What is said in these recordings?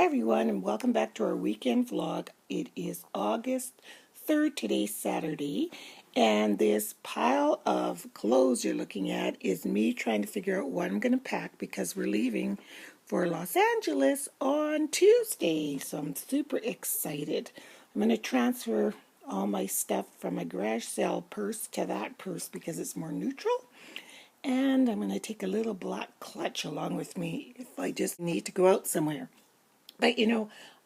everyone, and welcome back to our weekend vlog. It is August 3rd, today's Saturday, and this pile of clothes you're looking at is me trying to figure out what I'm going to pack because we're leaving for Los Angeles on Tuesday, so I'm super excited. I'm going to transfer all my stuff from my garage sale purse to that purse because it's more neutral. And I'm going to take a little black clutch along with me if I just need to go out somewhere. But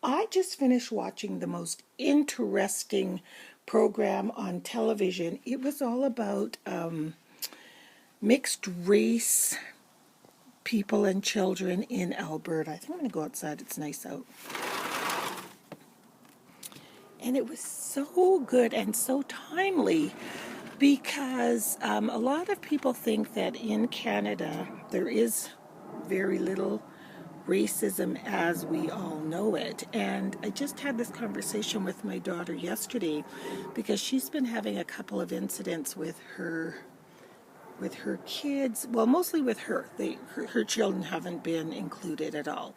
I just finished watching the most interesting program on television. It was all about mixed race people and children in Alberta. I think I'm going to go outside. It's nice out. And it was so good and so timely because a lot of people think that in Canada there is very little racism as we all know it. And I just had this conversation with my daughter yesterday because she's been having a couple of incidents with her kids. Well, mostly with her. Her children haven't been included at all.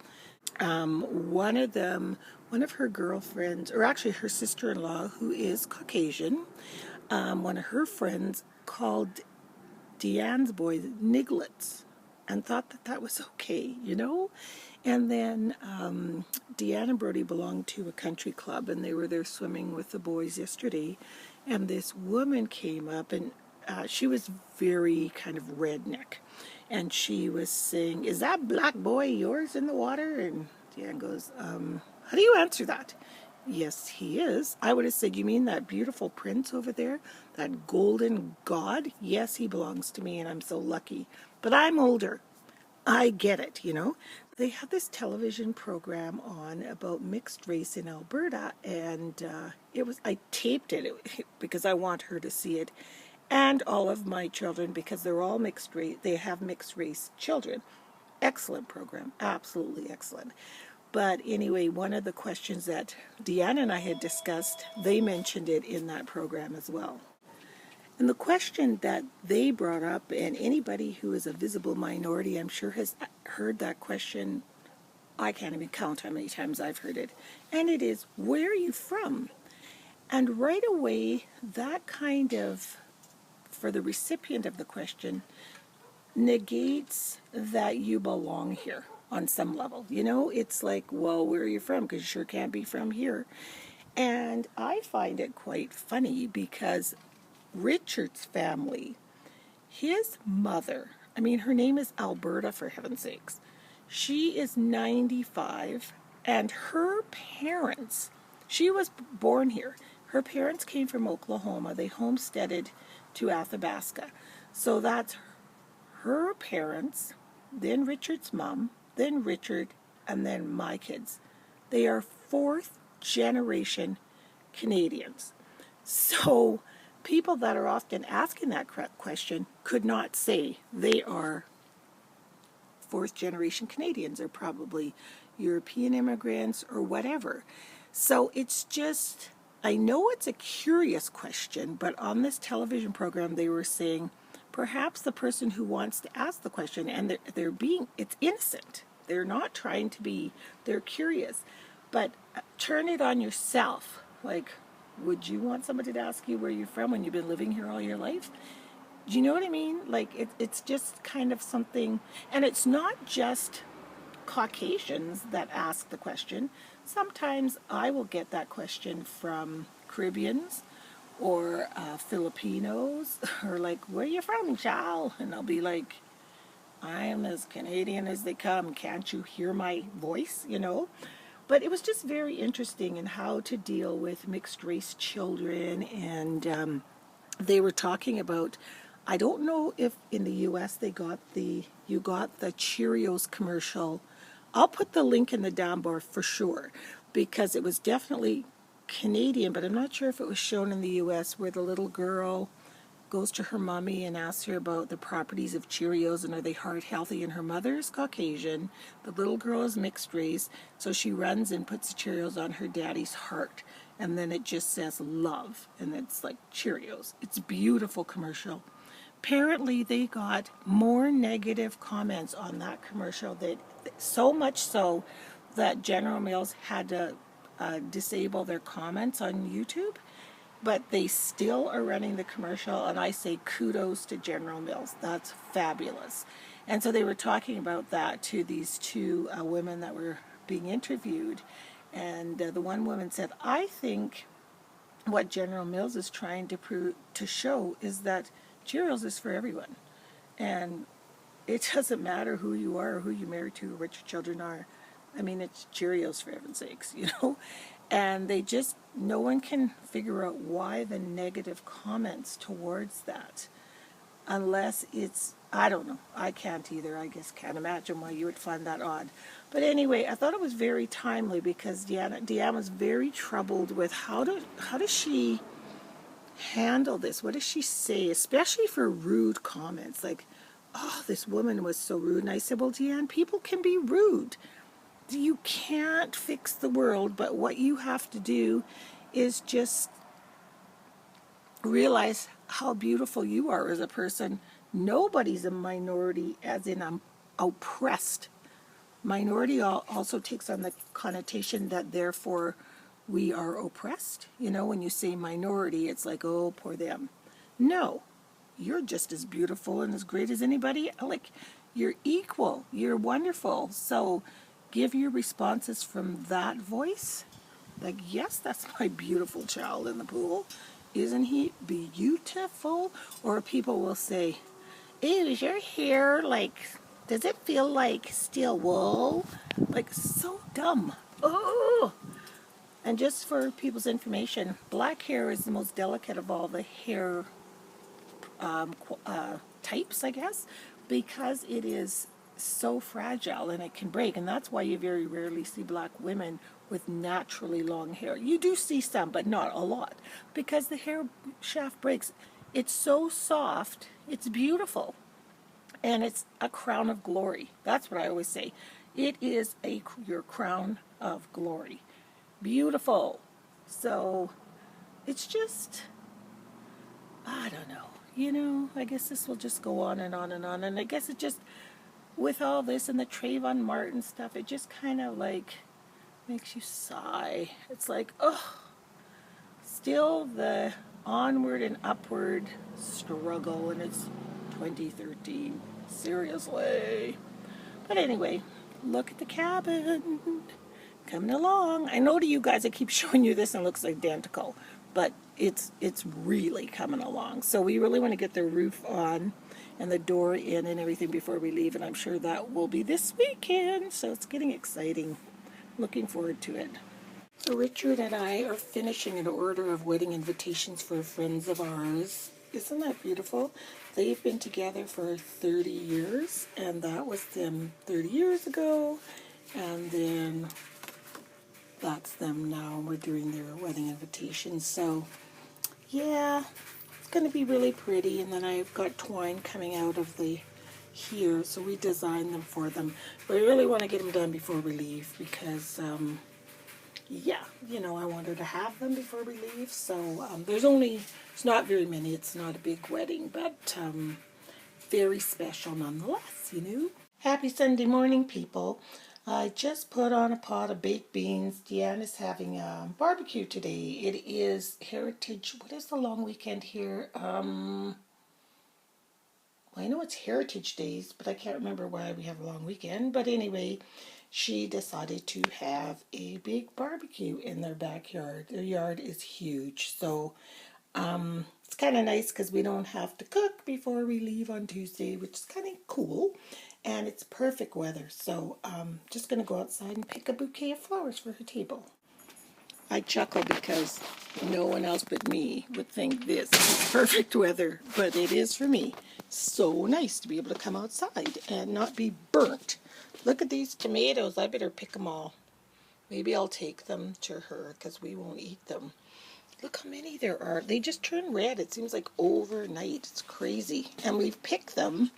One of her girlfriends, or actually her sister-in-law, who is Caucasian, one of her friends called Deanne's boys nigglets and thought that that was okay, And then Deanne and Brody belonged to a country club, and they were there swimming with the boys yesterday, and this woman came up, and she was very kind of redneck, and she was saying, "Is that black boy yours in the water?" And Deanne goes, "How do you answer that?" "Yes, he is." I would have said, "You mean that beautiful prince over there? That golden god? Yes, he belongs to me, and I'm so lucky. But I'm older. I get it, They had this television program on about mixed race in Alberta, and I taped it because I want her to see it, and all of my children, because they're all mixed race. They have mixed race children. Excellent program. Absolutely excellent. But anyway, one of the questions that Deanna and I had discussed, they mentioned it in that program as well. And the question that they brought up, and anybody who is a visible minority, I'm sure has heard that question. I can't even count how many times I've heard it. And it is, where are you from? And right away, that kind of, for the recipient of the question, negates that you belong here on some level. It's like, well, where are you from? Because you sure can't be from here. And I find it quite funny because Richard's family, his mother, her name is Alberta, for heaven's sakes. She is 95, and her parents, she was born here. Her parents came from Oklahoma. They homesteaded to Athabasca. So that's her parents, then Richard's mom, then Richard, and then my kids. They are fourth generation Canadians. So people that are often asking that question could not say they are fourth generation Canadians or probably European immigrants or whatever. So it's just, I know it's a curious question, but on this television program they were saying perhaps the person who wants to ask the question, and it's innocent. They're not trying to be, they're curious. But turn it on yourself. Like, would you want somebody to ask you where you're from when you've been living here all your life? Do you know what I mean? Like, it's just kind of something, and it's not just Caucasians that ask the question. Sometimes I will get that question from Caribbeans or Filipinos, or like, where are you from, child? And I'll be like, I am as Canadian as they come. Can't you hear my voice, But it was just very interesting in how to deal with mixed race children, and they were talking about, I don't know if in the U.S. you got the Cheerios commercial. I'll put the link in the down bar for sure, because it was definitely Canadian, but I'm not sure if it was shown in the U.S., where the little girl goes to her mommy and asks her about the properties of Cheerios and are they heart healthy, and her mother is Caucasian, the little girl is mixed race, so she runs and puts the Cheerios on her daddy's heart, and then it just says love, and it's like Cheerios. It's a beautiful commercial. Apparently they got more negative comments on that commercial, that so much so that General Mills had to disable their comments on YouTube, but they still are running the commercial, and I say kudos to General Mills. That's fabulous. And so they were talking about that to these two women that were being interviewed, and the one woman said, I think what General Mills is trying to show is that Cheerios is for everyone. And it doesn't matter who you are or who you're married to or what your children are. I mean, it's Cheerios for heaven's sakes, you know? And no one can figure out why the negative comments towards that, unless it's, I don't know, I can't either. I guess can't imagine why you would find that odd. But anyway, I thought it was very timely because Deanne was very troubled with how does she handle this? What does she say, especially for rude comments? Like, oh, this woman was so rude. And I said, well, Deanne, people can be rude. You can't fix the world, but what you have to do is just realize how beautiful you are as a person. Nobody's a minority, as in oppressed. Minority also takes on the connotation that therefore we are oppressed. You know, when you say minority, it's like, oh, poor them. No, you're just as beautiful and as great as anybody. Like, you're equal. You're wonderful. So give your responses from that voice. Like, yes, that's my beautiful child in the pool. Isn't he beautiful? Or people will say, ew, is your hair like, does it feel like steel wool? Like, so dumb. Oh! And just for people's information, black hair is the most delicate of all the hair types, I guess, because it is so fragile and it can break. And that's why you very rarely see black women with naturally long hair. You do see some, but not a lot, because the hair shaft breaks. It's so soft, it's beautiful, and it's a crown of glory. That's what I always say. It is your crown of glory. Beautiful. So it's just, I don't know. You know, I guess this will just go on and on and on. And I guess it just, with all this and the Trayvon Martin stuff, it just kind of like makes you sigh. It's like, oh, still the onward and upward struggle, and it's 2013. Seriously. But anyway, look at the cabin coming along. I know to you guys I keep showing you this and it looks identical, but it's really coming along. So we really want to get the roof on and the door in and everything before we leave, and I'm sure that will be this weekend. So it's getting exciting. Looking forward to it. So Richard and I are finishing an order of wedding invitations for friends of ours. Isn't that beautiful? They've been together for 30 years, and that was them 30 years ago, and then that's them now. We're doing their wedding invitations. So yeah, it's going to be really pretty. And then I've got twine coming out of the here, so we designed them for them. But I really want to get them done before we leave because yeah, you know, I wanted to have them before we leave. So it's not very many. It's not a big wedding, but very special nonetheless, you know. Happy Sunday morning, people. I just put on a pot of baked beans. Deanne is having a barbecue today. It is Heritage. What is the long weekend here? Well, I know it's Heritage Days, but I can't remember why we have a long weekend. But anyway, she decided to have a big barbecue in their backyard. Their yard is huge, so it's kind of nice because we don't have to cook before we leave on Tuesday, which is kind of cool. And it's perfect weather, so just going to go outside and pick a bouquet of flowers for her table. I chuckle because no one else but me would think this is perfect weather, but it is for me. So nice to be able to come outside and not be burnt. Look at these tomatoes. I better pick them all. Maybe I'll take them to her because we won't eat them. Look how many there are. They just turn red. It seems like overnight. It's crazy. And we've picked them.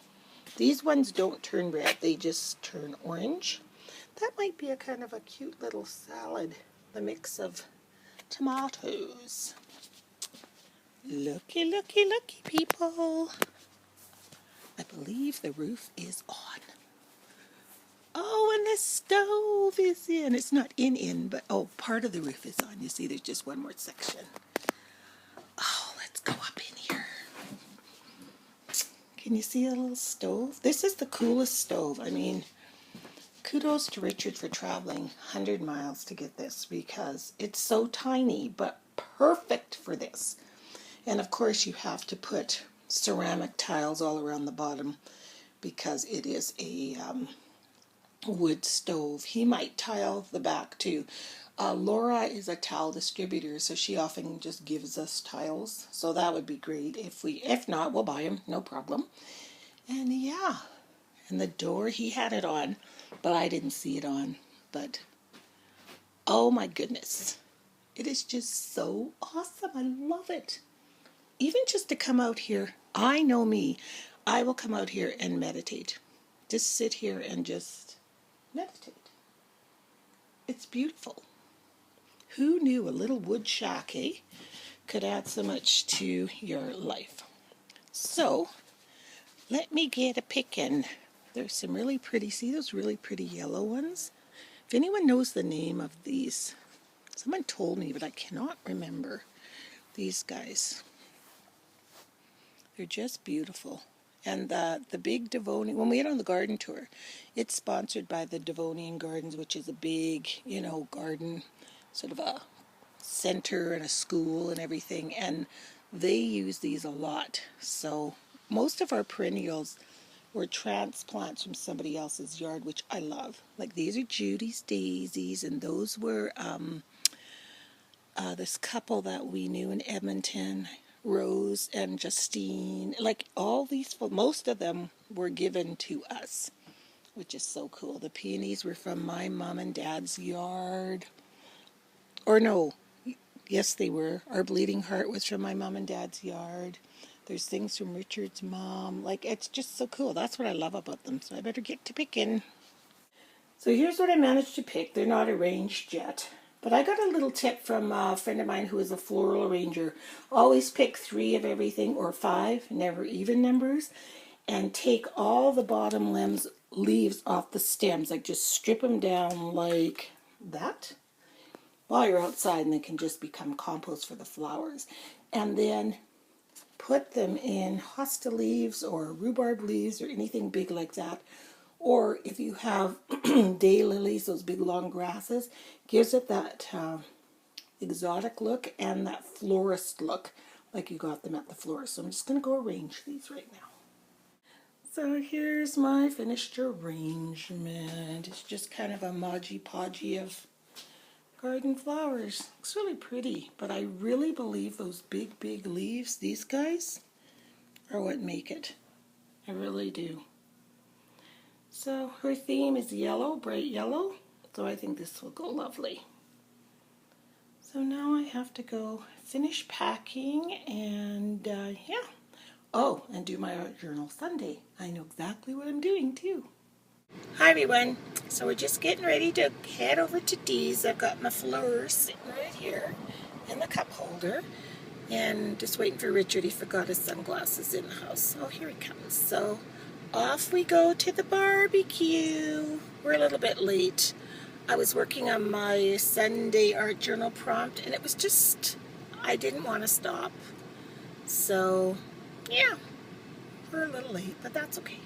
These ones don't turn red. They just turn orange. That might be a kind of a cute little salad. The mix of tomatoes. Looky, looky, looky, people. I believe the roof is on. Oh, and the stove is in. It's not in, but oh, part of the roof is on. You see, there's just one more section. Oh, let's go up in here. Can you see a little stove? This is the coolest stove. I mean, kudos to Richard for traveling 100 miles to get this because it's so tiny, but perfect for this. And of course, you have to put ceramic tiles all around the bottom because it is a wood stove. He might tile the back too. Laura is a tile distributor, so she often just gives us tiles. So that would be great. If not, we'll buy them, no problem. And yeah, and the door, he had it on, but I didn't see it on. But oh my goodness, it is just so awesome. I love it. Even just to come out here, I know me, I will come out here and meditate. Just sit here and just meditate. It's beautiful. Who knew a little wood shack, could add so much to your life? So, let me get a pickin'. There's some really pretty, see those really pretty yellow ones? If anyone knows the name of these, someone told me, but I cannot remember these guys. They're just beautiful. And the big Devonian, when we went on the garden tour, it's sponsored by the Devonian Gardens, which is a big, garden, sort of a center and a school and everything. And they use these a lot. So most of our perennials were transplants from somebody else's yard, which I love. Like these are Judy's daisies, and those were this couple that we knew in Edmonton, Rose and Justine. Like all these, most of them were given to us, which is so cool. The peonies were from my mom and dad's yard. Or no, yes they were. Our bleeding heart was from my mom and dad's yard. There's things from Richard's mom. Like, it's just so cool. That's what I love about them. So I better get to picking. So here's what I managed to pick. They're not arranged yet. But I got a little tip from a friend of mine who is a floral arranger. Always pick 3 of everything or 5, never even numbers. And take all the bottom leaves off the stems. Like, just strip them down like that while you're outside, and they can just become compost for the flowers. And then put them in hosta leaves or rhubarb leaves or anything big like that. Or if you have daylilies, those big long grasses, gives it that exotic look and that florist look, like you got them at the florist. So I'm just going to go arrange these right now. So here's my finished arrangement. It's just kind of a modgy podgy of garden flowers. Looks really pretty, but I really believe those big leaves, these guys, are what make it. I really do. So her theme is yellow, bright yellow, so I think this will go lovely. So now I have to go finish packing and yeah. Oh, and do my art journal Sunday. I know exactly what I'm doing too. Hi everyone. So we're just getting ready to head over to Dee's. I've got my flowers sitting right here in the cup holder. And just waiting for Richard. He forgot his sunglasses in the house. Oh, here he comes. So off we go to the barbecue. We're a little bit late. I was working on my Sunday art journal prompt, and it was just, I didn't want to stop. So, yeah, we're a little late, but that's okay.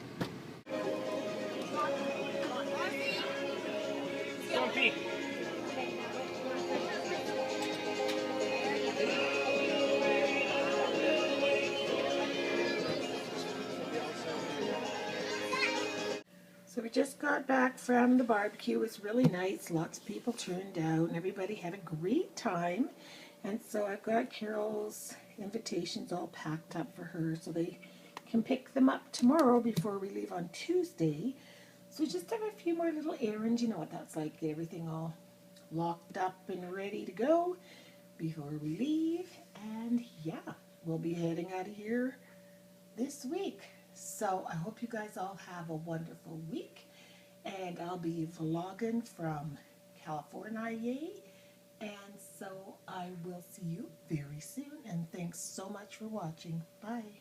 So we just got back from the barbecue. It was really nice. Lots of people turned out and everybody had a great time. And so I've got Carol's invitations all packed up for her so they can pick them up tomorrow before we leave on Tuesday. So we just have a few more little errands. You know what that's like. Get everything all locked up and ready to go before we leave. And yeah, we'll be heading out of here this week. So I hope you guys all have a wonderful week, and I'll be vlogging from California, and so I will see you very soon, and thanks so much for watching. Bye.